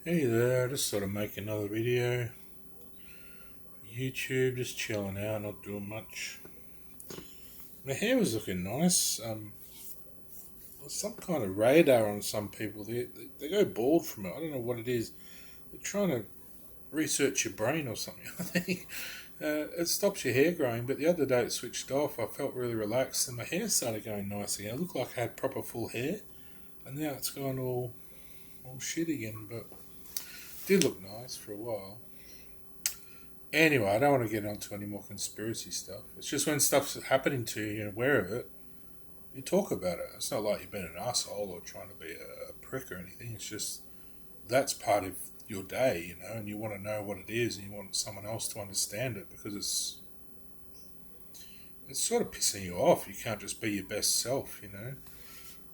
Hey there, I just thought I'd make another video. YouTube, just chilling out, not doing much. My hair was looking nice. There's some kind of radar on some people. They go bald from it. I don't know what it is. They're trying to research your brain or something. I think it stops your hair growing. But the other day it switched off. I felt really relaxed, and my hair started going nice again. It looked like I had proper full hair, and now it's gone all shit again. But it did look nice for a while. Anyway, I don't want to get onto any more conspiracy stuff. It's just when stuff's happening to you, you're aware of it, you talk about it. It's not like you've been an asshole or trying to be a prick or anything. It's just that's part of your day, and you want to know what it is and you want someone else to understand it because it's sort of pissing you off. You can't just be your best self.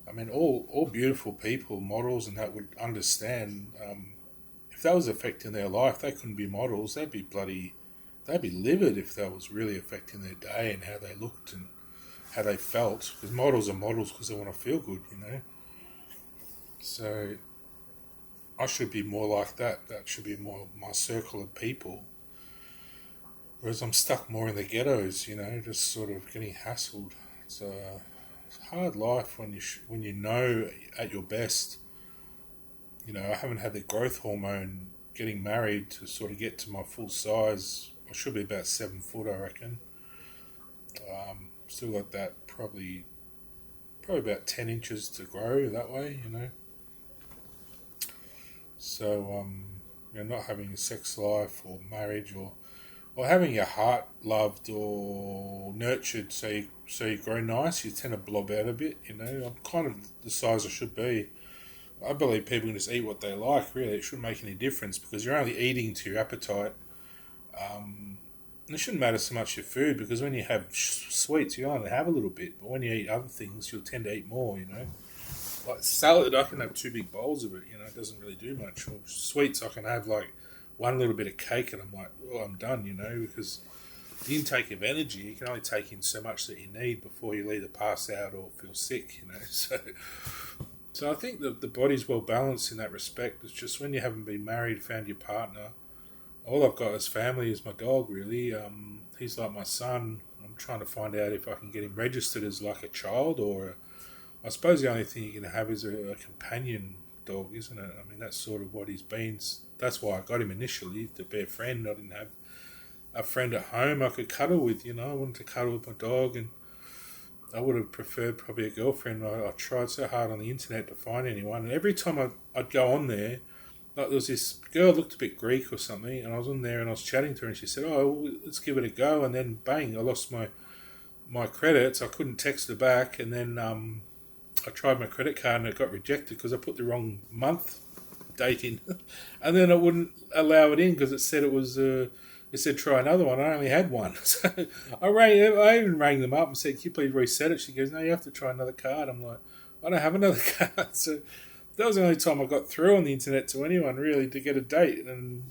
I mean, all beautiful people, models, and that would understand. If that was affecting their life, they couldn't be models. They'd be livid if that was really affecting their day and how they looked and how they felt. Because models are models because they want to feel good. So I should be more like that. That should be more my circle of people. Whereas I'm stuck more in the ghettos, just sort of getting hassled. It's a hard life when you know at your best. I haven't had the growth hormone getting married to sort of get to my full size. I should be about 7 foot, I reckon. Still got that probably about 10 inches to grow that way. So not having a sex life or marriage or having your heart loved or nurtured so you grow nice, you tend to blob out a bit. I'm kind of the size I should be. I believe people can just eat what they like. Really, it shouldn't make any difference because you're only eating to your appetite. And it shouldn't matter so much your food because when you have sweets, you only have a little bit, but when you eat other things, you'll tend to eat more. Like salad, I can have two big bowls of it. It doesn't really do much. Or sweets, I can have like one little bit of cake, and I'm like, oh, I'm done. Because the intake of energy, you can only take in so much that you need before you'll either pass out or feel sick. So I think that the body's well balanced in that respect. It's just when you haven't been married, found your partner, all I've got as family is my dog, really. He's like my son. I'm trying to find out if I can get him registered as like a child I suppose the only thing you can have is a companion dog, isn't it? I mean, that's sort of what he's been. That's why I got him initially, to be a friend. I didn't have a friend at home I could cuddle with. I wanted to cuddle with my dog, and I would have preferred probably a girlfriend. I tried so hard on the internet to find anyone, and every time I'd go on there, like there was this girl looked a bit Greek or something, and I was on there and I was chatting to her, and she said, "Oh, well, let's give it a go." And then bang, I lost my credits. I couldn't text her back, and then I tried my credit card and it got rejected because I put the wrong month date in, and then it wouldn't allow it in because it said it was. It said try another one. I only had one, so I even rang them up and said, "Can you please reset it?" She goes, "No, you have to try another card." I'm like, "I don't have another card." So that was the only time I got through on the internet to anyone really to get a date, and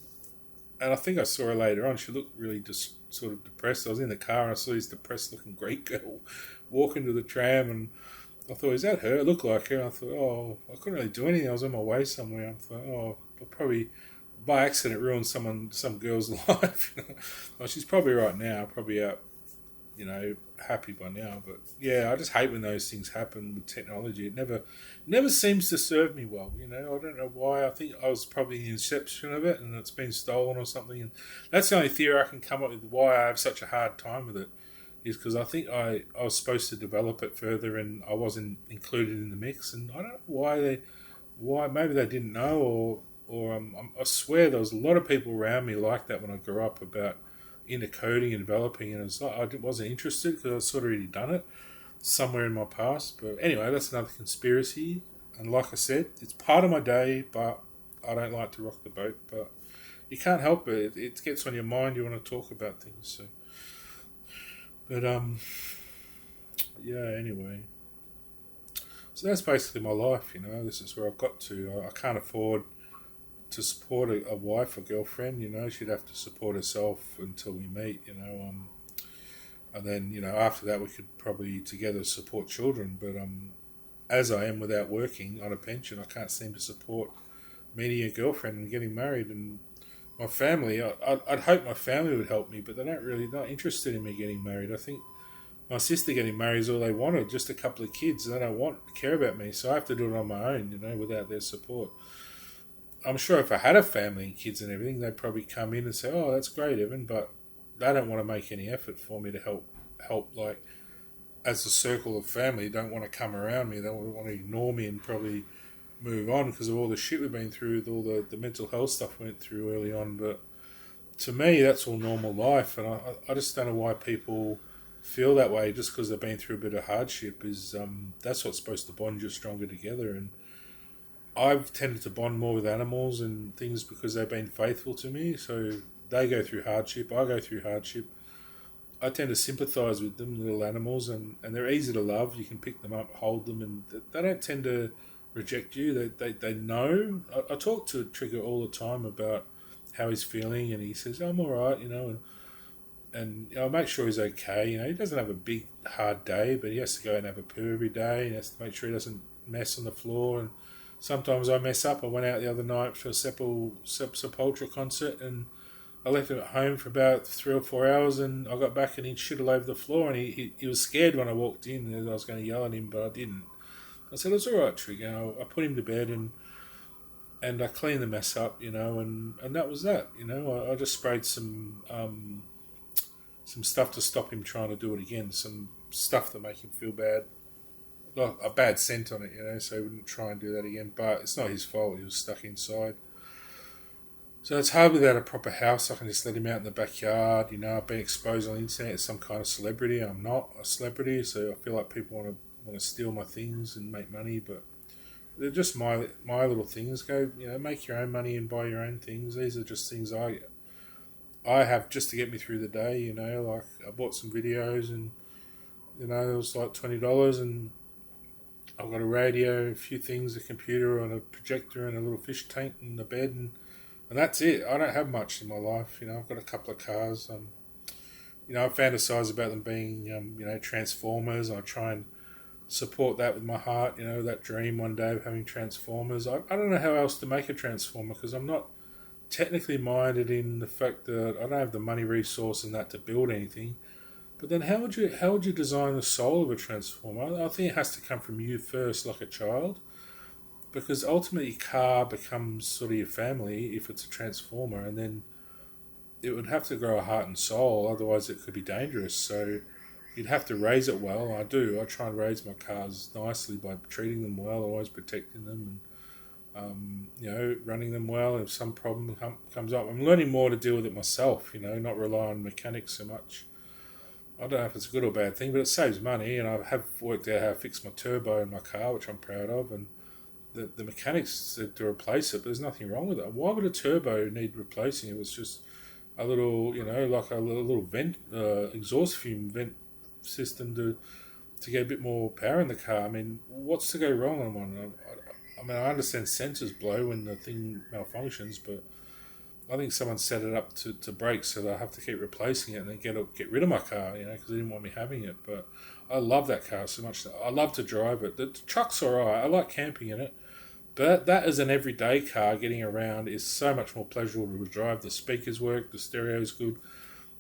I think I saw her later on. She looked really just sort of depressed. I was in the car and I saw this depressed looking Greek girl walking to the tram, and I thought, is that her? It looked like her. I thought, oh, I couldn't really do anything. I was on my way somewhere. I thought, oh, I probably by accident ruined some girl's life. Well, she's probably right now, probably out, happy by now. But yeah, I just hate when those things happen with technology. It never seems to serve me well. I don't know why. I think I was probably the inception of it, and it's been stolen or something. And that's the only theory I can come up with why I have such a hard time with it is because I think I was supposed to develop it further and I wasn't included in the mix, and I don't know why maybe they didn't know or I swear there was a lot of people around me like that when I grew up about into coding and developing, and it's like I wasn't interested because I'd sort of already done it somewhere in my past. But anyway, that's another conspiracy, and like I said, it's part of my day, but I don't like to rock the boat. But you can't help it; it gets on your mind. You want to talk about things, so. But yeah. Anyway, so that's basically my life. This is where I've got to. I can't afford to support a wife or girlfriend. She'd have to support herself until we meet. And then after that we could probably together support children. But as I am without working on a pension, I can't seem to support meeting a girlfriend and getting married. And my family, I'd hope my family would help me, but they're not interested in me getting married. I think my sister getting married is all they wanted, just a couple of kids. They don't care about me, so I have to do it on my own, without their support. I'm sure if I had a family and kids and everything, they'd probably come in and say, "Oh, that's great, Evan," but they don't want to make any effort for me to help. Like, as a circle of family, don't want to come around me. They want to ignore me and probably move on because of all the shit we've been through, with all the mental health stuff we went through early on. But to me, that's all normal life, and I just don't know why people feel that way just because they've been through a bit of hardship. Is That's what's supposed to bond you stronger together. And I've tended to bond more with animals and things because they've been faithful to me. So they go through hardship, I go through hardship. I tend to sympathise with them, little animals, and they're easy to love. You can pick them up, hold them, and they don't tend to reject you. They know. I talk to Trigger all the time about how he's feeling, and he says, "I'm all right," and I make sure he's okay. He doesn't have a big, hard day, but he has to go and have a poo every day, and he has to make sure he doesn't mess on the floor. And sometimes I mess up. I went out the other night for a Sepultura concert, and I left him at home for about 3 or 4 hours, and I got back and he'd shit all over the floor, and he was scared when I walked in, and I was going to yell at him, but I didn't. I said, "It's all right, Trig." I put him to bed, and I cleaned the mess up, and that was that. I just sprayed some stuff to stop him trying to do it again, some stuff to make him feel bad, like a bad scent on it, so he wouldn't try and do that again. But it's not his fault; he was stuck inside. So it's hard without a proper house. I can just let him out in the backyard. I've been exposed on the internet as some kind of celebrity. I'm not a celebrity, so I feel like people want to steal my things and make money, but they're just my little things. Go, make your own money and buy your own things. These are just things I have just to get me through the day. Like I bought some videos, and it was like $20, and I've got a radio, a few things, a computer, and a projector, and a little fish tank, and a bed, and that's it. I don't have much in my life. I've got a couple of cars. I fantasize about them being, transformers. I try and support that with my heart. That dream one day of having transformers. I don't know how else to make a transformer because I'm not technically minded in the fact that I don't have the money, resource, and that to build anything. But then, how would you design the soul of a transformer? I think it has to come from you first, like a child. Because ultimately, your car becomes sort of your family if it's a transformer, and then it would have to grow a heart and soul, otherwise it could be dangerous. So you'd have to raise it well. I do. I try and raise my cars nicely by treating them well, always protecting them, and running them well. If some problem comes up, I'm learning more to deal with it myself. Not rely on mechanics so much. I don't know if it's a good or bad thing, but it saves money, and I have worked out how to fix my turbo in my car, which I'm proud of, and the mechanics said to replace it. There's nothing wrong with it. Why would a turbo need replacing? It was just a little, like a little vent, exhaust fume vent system to get a bit more power in the car. I mean, what's to go wrong on one? I understand sensors blow when the thing malfunctions, but I think someone set it up to break, so they'll have to keep replacing it and then get rid of my car, because they didn't want me having it. But I love that car so much. I love to drive it. The truck's alright. I like camping in it. But that as an everyday car, getting around is so much more pleasurable to drive. The speakers work, the stereo's good.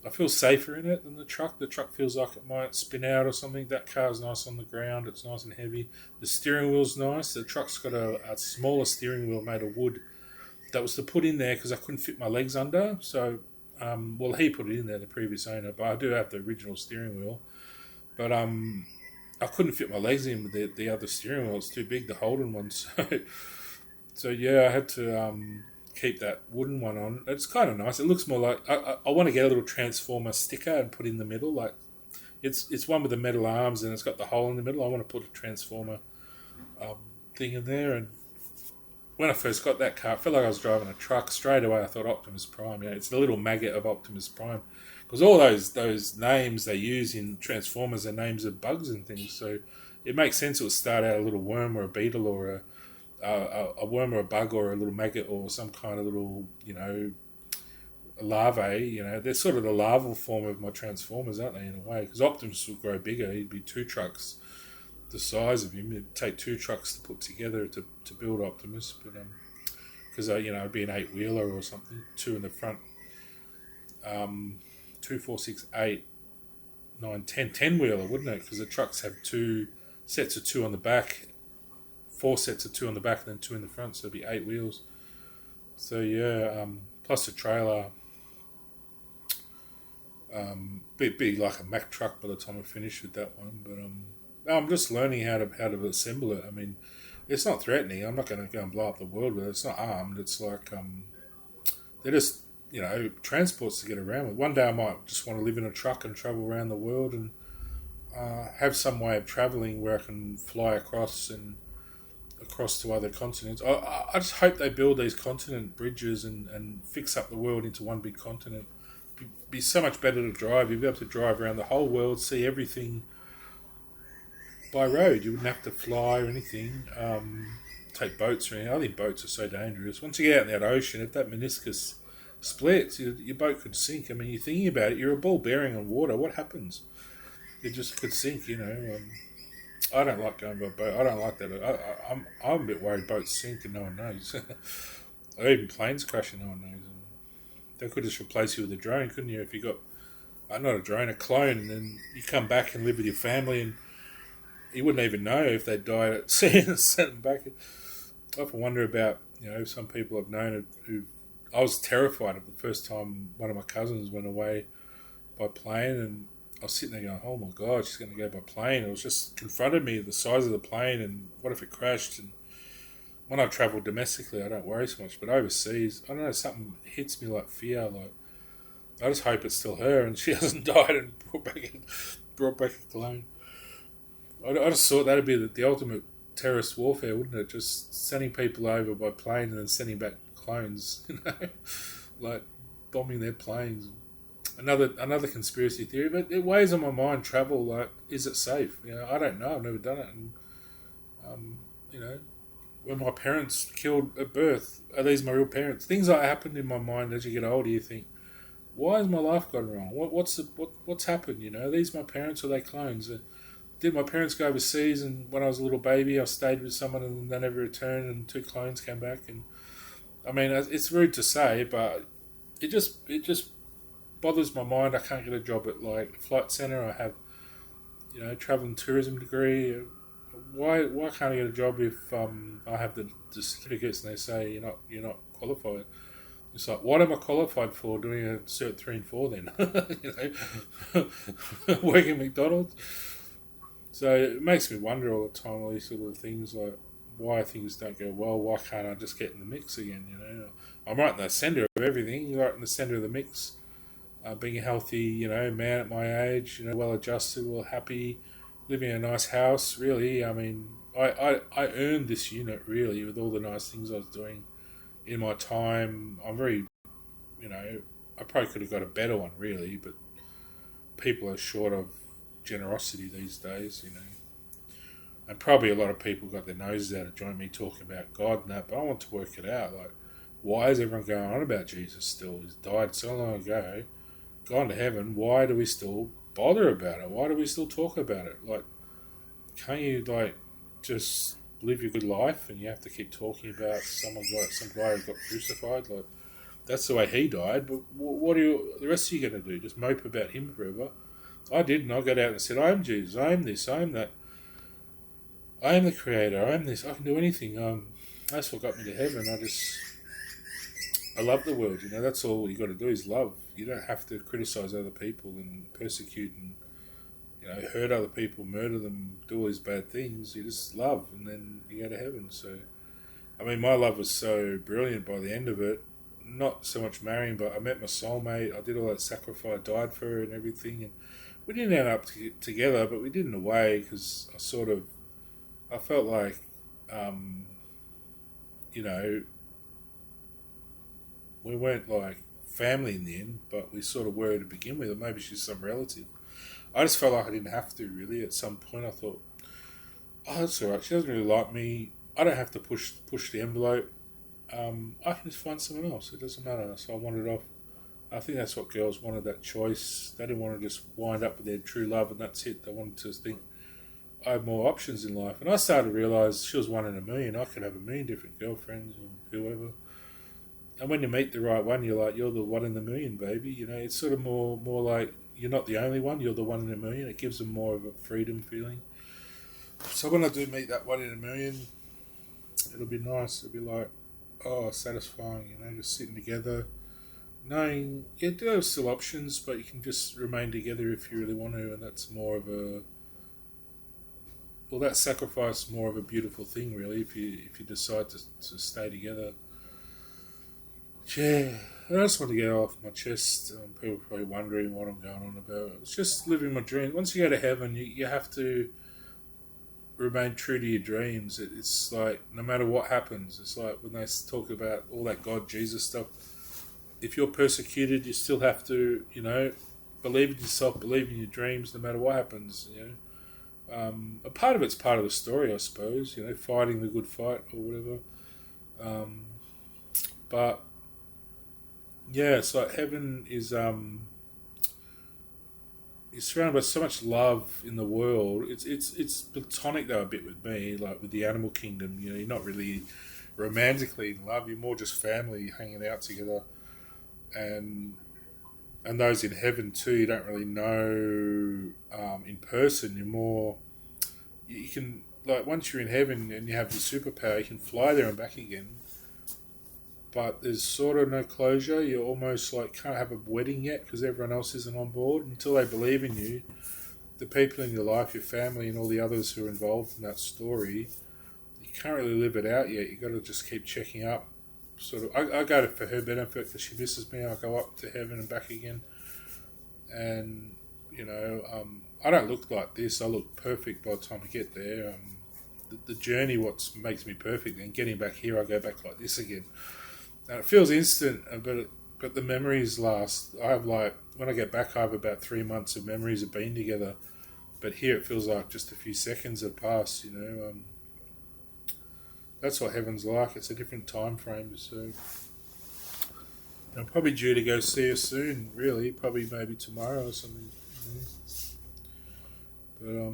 I feel safer in it than the truck. The truck feels like it might spin out or something. That car's nice on the ground. It's nice and heavy. The steering wheel's nice. The truck's got a smaller steering wheel made of wood that was to put in there because I couldn't fit my legs under. So, he put it in there, the previous owner, but I do have the original steering wheel. But I couldn't fit my legs in with the other steering wheel. It's too big, the Holden one. So yeah, I had to keep that wooden one on. It's kind of nice. It looks more like I want to get a little transformer sticker and put in the middle. Like it's one with the metal arms and it's got the hole in the middle. I want to put a transformer thing in there. And when I first got that car, I felt like I was driving a truck. Straight away, I thought Optimus Prime. It's the little maggot of Optimus Prime. Because all those names they use in Transformers are names of bugs and things, so it makes sense it would start out a little worm or a beetle or a worm or a bug or a little maggot or some kind of little, larvae. They're sort of the larval form of my Transformers, aren't they, in a way? Because Optimus would grow bigger. He'd be 2 trucks the size of him. It'd take 2 trucks to put together to build Optimus. But because it'd be an 8-wheeler or something, two in the front, 2, 4, 6, 8, 9, 10, 10-wheeler, wouldn't it? Because the trucks have two sets of two on the back, four sets of two on the back, and then two in the front, so it'd be 8 wheels. So yeah, plus the trailer, be like a Mack truck by the time I finish with that one. But I'm just learning how to assemble it. I mean, it's not threatening. I'm not going to go and blow up the world with it. It's not armed. It's like they're just transports to get around with. One day I might just want to live in a truck and travel around the world and have some way of traveling where I can fly across to other continents. I just hope they build these continent bridges and fix up the world into one big continent. Be so much better to drive. You'd be able to drive around the whole world, see everything by road. You wouldn't have to fly or anything. Take boats or anything. I think boats are so dangerous. Once you get out in that ocean, if that meniscus splits, your boat could sink. I mean, you're thinking about it. You're a ball bearing on water. What happens? It just could sink. I don't like going by boat. I don't like that. I'm a bit worried boats sink and no one knows. Or even planes crash and no one knows. They could just replace you with a drone, couldn't you? If you got, not a drone, a clone, and then you come back and live with your family, and you wouldn't even know if they died at sea and sent them back. I often wonder about, some people I've known who. I was terrified of the first time one of my cousins went away by plane, and I was sitting there going, "Oh my God, she's going to go by plane." It was just confronted me the size of the plane, and what if it crashed? And when I travel domestically, I don't worry so much, but overseas, I don't know, something hits me like fear. Like I just hope it's still her and she hasn't died and brought back a clone. I just thought that'd be the ultimate terrorist warfare, wouldn't it? Just sending people over by plane and then sending back clones, like bombing their planes. Another conspiracy theory, but it weighs on my mind. Travel, like, is it safe? I don't know. I've never done it, and when my parents killed at birth, are these my real parents? Things like happened in my mind as you get older. You think, why has my life gone wrong? What's happened? Are these my parents or are they clones? Did my parents go overseas and when I was a little baby I stayed with someone and they never returned and two clones came back? And I mean, it's rude to say, but it just bothers my mind. I can't get a job at like Flight Centre. I have travel and tourism degree. Why can't I get a job if I have the certificates and they say you're not qualified? It's like, what am I qualified for doing a Cert 3 and 4 then? Working at McDonald's. So it makes me wonder all the time, all these sort of things, like why things don't go well. Why can't I just get in the mix again? I'm right in the centre of everything. You're right in the centre of the mix. Being a healthy, man at my age, well adjusted, well happy, living in a nice house. Really, I mean, I earned this unit really with all the nice things I was doing in my time. I'm very, I probably could have got a better one really, but people are short of generosity these days, And probably a lot of people got their noses out of joint me talking about God and that, but I want to work it out. Like, why is everyone going on about Jesus still? He's died so long ago, gone to heaven. Why do we still bother about it? Why do we still talk about it? Like, can't you, just live your good life and you have to keep talking about some guy who got crucified? Like, that's the way he died, but what are the rest of you going to do? Just mope about him forever? I didn't. I got out and said, I am Jesus, I am this, I am that. I am the creator, I am this, I can do anything. That's what got me to heaven. I love the world, that's all you got to do is love. You don't have to criticise other people and persecute and, hurt other people, murder them, do all these bad things. You just love and then you go to heaven. So, I mean, my love was so brilliant by the end of it. Not so much marrying, but I met my soulmate. I did all that sacrifice, died for her and everything. And we didn't end up together, but we did in a way because I felt like, we weren't like family in the end, but we sort of were to begin with, or maybe she's some relative. I just felt like I didn't have to really. At some point I thought, oh, that's alright, she doesn't really like me. I don't have to push the envelope. I can just find someone else. It doesn't matter. So I wandered off. I think that's what girls wanted, that choice. They didn't want to just wind up with their true love and that's it. They wanted to think, I have more options in life. And I started to realise she was one in a million. I could have a million different girlfriends or whoever. And when you meet the right one, you're like, you're the one in the million, baby. You know, it's sort of more like you're not the only one. You're the one in a million. It gives them more of a freedom feeling. So when I do meet that one in a million, it'll be nice. It'll be like, oh, satisfying. You know, just sitting together, knowing there are still options, but you can just remain together if you really want to, and that's more of a that sacrifice is more of a beautiful thing, really. If you decide to stay together, yeah. I just want to get off my chest. People are probably wondering what I'm going on about. It's just living my dream. Once you go to heaven, you have to remain true to your dreams. It's like no matter what happens, it's like when they talk about all that God Jesus stuff. If you're persecuted, you still have to, believe in yourself, believe in your dreams, no matter what happens. A part of it's part of the story, I suppose. Fighting the good fight or whatever. But yeah, it's like heaven is surrounded by so much love in the world. It's platonic though a bit with me, like with the animal kingdom. You're not really romantically in love. You're more just family hanging out together, and those in heaven too. You don't really know in person. You're more you can like once you're in heaven and you have the superpower, you can fly there and back again. But there's sort of no closure. You almost like can't have a wedding yet because everyone else isn't on board until they believe in you. The people in your life, your family, and all the others who are involved in that story, you can't really live it out yet. You got to just keep checking up. Sort of, I go to for her benefit because she misses me. I go up to heaven and back again, and I don't look like this. I look perfect by the time I get there. The journey, what makes me perfect, and getting back here, I go back like this again. And it feels instant, but the memories last. I have when I get back, I have about 3 months of memories of being together. But here it feels like just a few seconds have passed. That's what heaven's like. It's a different time frame. So I'm probably due to go see her soon. Really, probably maybe tomorrow or something. But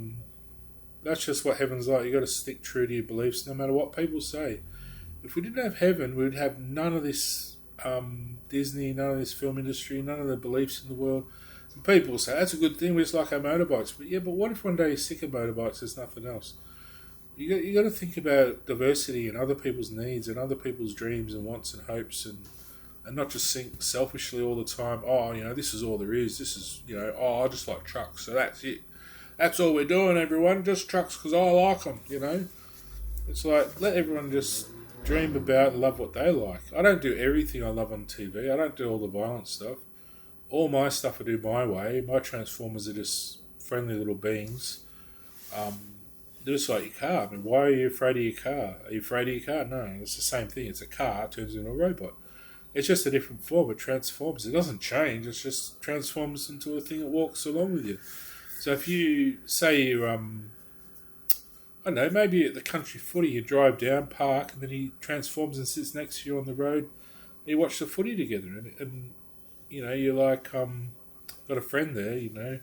that's just what heaven's like. You got to stick true to your beliefs, no matter what people say. If we didn't have heaven, we'd have none of this Disney, none of this film industry, none of the beliefs in the world. And people say that's a good thing. We just like our motorbikes, but what if one day you're sick of motorbikes? There's nothing else. You got to think about diversity and other people's needs and other people's dreams and wants and hopes and not just think selfishly all the time. Oh, this is all there is. This is I just like trucks, so that's it. That's all we're doing, everyone. Just trucks because I like them. It's like let everyone just dream about and love what they like. I don't do everything I love on TV. I don't do all the violent stuff. All my stuff I do my way. My Transformers are just friendly little beings. Just like your car. I mean, why are you afraid of your car? Are you afraid of your car? No, it's the same thing. It's a car, it turns into a robot. It's just a different form. It transforms. It doesn't change. It just transforms into a thing that walks along with you. So if you say you're, I don't know, maybe at the country footy, you drive down, park, and then he transforms and sits next to you on the road. And you watch the footy together, and you're like, got a friend there,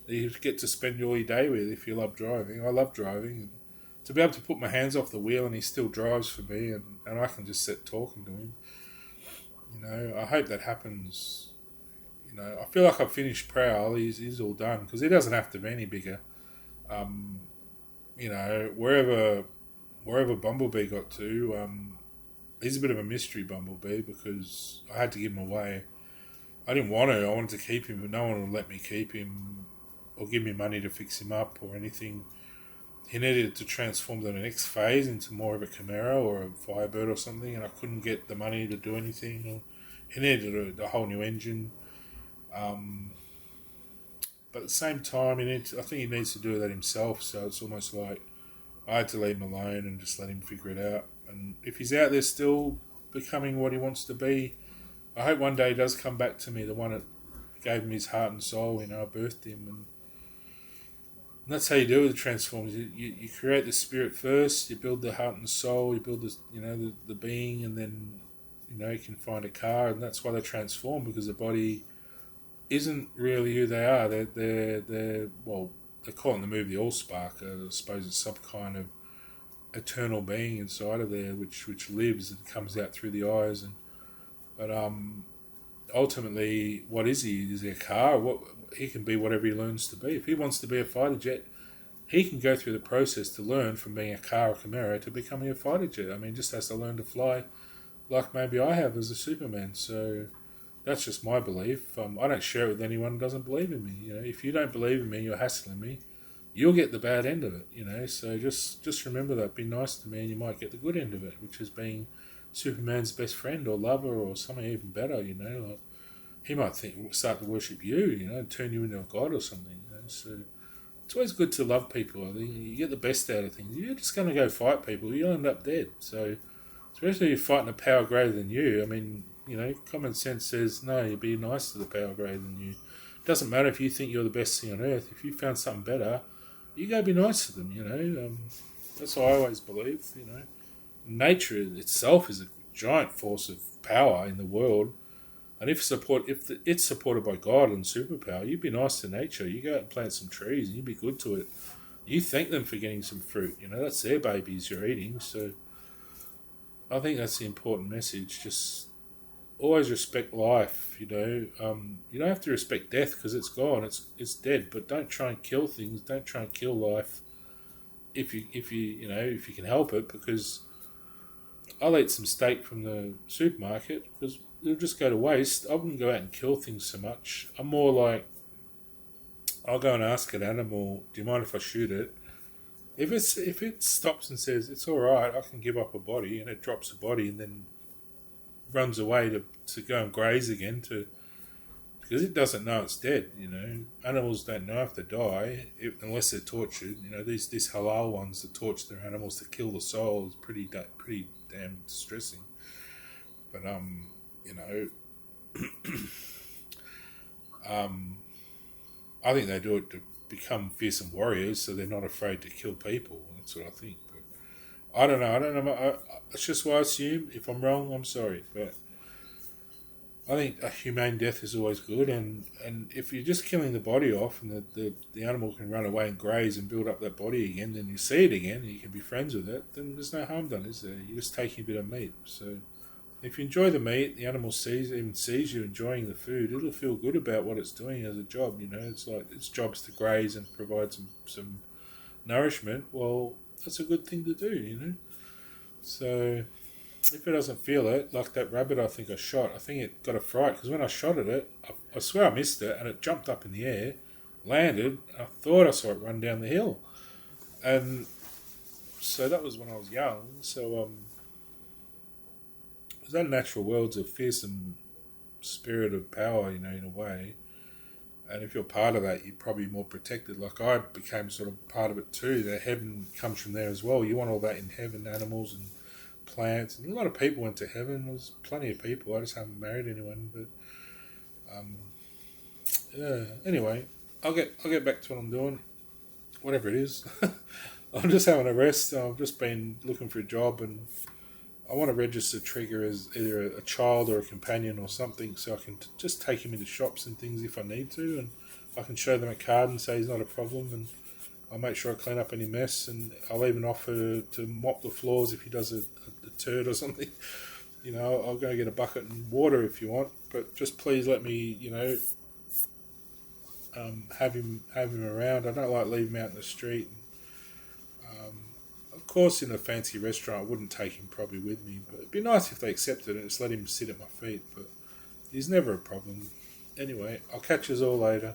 that you get to spend all your day with if you love driving. I love driving, and to be able to put my hands off the wheel and he still drives for me, and I can just sit talking to him. I hope that happens. I feel like I've finished Prowl. He's all done because he doesn't have to be any bigger. Wherever Bumblebee got to, he's a bit of a mystery Bumblebee because I had to give him away. I didn't want to. I wanted to keep him, but no one would let me keep him or give me money to fix him up or anything. He needed to transform to the next phase into more of a Camaro or a Firebird or something, and I couldn't get the money to do anything. He needed a whole new engine. But at the same time, I think he needs to do that himself, so it's almost like I had to leave him alone and just let him figure it out. And if he's out there still becoming what he wants to be, I hope one day he does come back to me, the one that gave him his heart and soul. I birthed him, and that's how you do it with the Transformers. You create the spirit first, you build the heart and soul, you build the being, and then you can find a car, and that's why they transform, because the body isn't really who they are. They're well, they call it in the movie the Allspark. I suppose it's some kind of eternal being inside of there, which lives and comes out through the eyes, and But ultimately, what is he? Is he a car? What he can be whatever he learns to be. If he wants to be a fighter jet, he can go through the process to learn from being a car or Camaro to becoming a fighter jet. I mean, just has to learn to fly like maybe I have as a Superman. So that's just my belief. I don't share it with anyone who doesn't believe in me. If you don't believe in me, you're hassling me. You'll get the bad end of it. So just remember that. Be nice to me, and you might get the good end of it, which is being Superman's best friend or lover or something even better. Like he might start to worship you. And turn you into a god or something. So it's always good to love people. I think you get the best out of things. You're just going to go fight people, you'll end up dead. So especially if you're fighting a power greater than you. I mean, common sense says no. You be nice to the power greater than you. It doesn't matter if you think you're the best thing on earth. If you found something better, you go be nice to them. That's what I always believe. Nature itself is a giant force of power in the world. And if it's supported by God and superpower, you be nice to nature. You go out and plant some trees, and you be good to it. You thank them for getting some fruit. That's their babies you're eating. So I think that's the important message. Just always respect life. You don't have to respect death because it's gone. It's dead. But don't try and kill things. Don't try and kill life. If you can help it, because I'll eat some steak from the supermarket because it'll just go to waste. I wouldn't go out and kill things so much. I'm more like, I'll go and ask an animal, do you mind if I shoot it? If it stops and says it's all right, I can give up a body, and it drops a body and then runs away to go and graze again because it doesn't know it's dead. Animals don't know if they die unless they're tortured. These halal ones that torture their animals to kill the soul is pretty damn distressing. But I think they do it to become fearsome warriors, so they're not afraid to kill people. That's what I think. But I don't know. It's just what I assume. If I'm wrong, I'm sorry. But I think a humane death is always good, and if you're just killing the body off, and the animal can run away and graze and build up that body again, then you see it again, and you can be friends with it, then there's no harm done, is there? You're just taking a bit of meat. So if you enjoy the meat, the animal sees you enjoying the food, it'll feel good about what it's doing as a job. It's like its job's to graze and provide some nourishment. Well, that's a good thing to do. So if it doesn't feel it, like that rabbit I think it got a fright because when I shot at it, I swear I missed it, and it jumped up in the air, landed, I thought I saw it run down the hill. And so that was when I was young. So that natural world's a fearsome spirit of power, in a way. And if you're part of that, you're probably more protected. Like I became sort of part of it too. The heaven comes from there as well. You want all that in heaven, animals and plants. And a lot of people went to heaven. There's plenty of people. I just haven't married anyone. But yeah. Anyway, I'll get back to what I'm doing, whatever it is. I'm just having a rest. I've just been looking for a job, and I want to register Trigger as either a child or a companion or something, so I can just take him into shops and things if I need to, and I can show them a card and say he's not a problem, and I'll make sure I clean up any mess, and I'll even offer to mop the floors if he does a turd or something. I'll go get a bucket and water if you want, but just please let me, have him around. I don't like leaving him out in the street. Of course, in a fancy restaurant, I wouldn't take him probably with me, but it'd be nice if they accepted it and just let him sit at my feet, but he's never a problem. Anyway, I'll catch you all later.